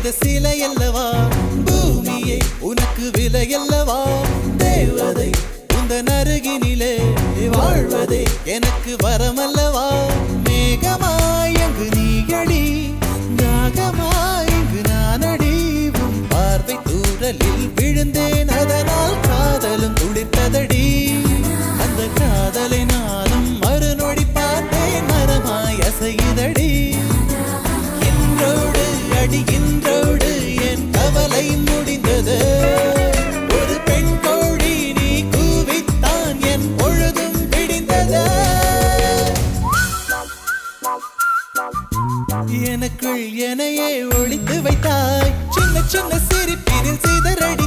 செய்த சிலை அல்லவா பூமியே உனக்கு விலை அல்லவா தேவதை உந்தன் அருகினிலே வாழ்வதே எனக்கு வரமல்லவா மேகமாய் அங்கு நீயடி நாகமாய் இங்கு நானடி உன் பார்வை தூரலில் விழுந்தேன் அதனால் காதலும் துடித்ததடி அந்த காதலை நானும் மறுநொடி பார்த்தேன் மரமாய் அசையுதடி இன்றோடு அடி இன்றோடு என் கவலை முடிந்தது ஒரு பெண் கோழி நீ கூவித்தான் என் பொழுதும் விடிந்தது எனக்குள் எனையே ஒளித்து வைத்தாய் சின்ன சின்ன சிரிப்பினில் சிதறடி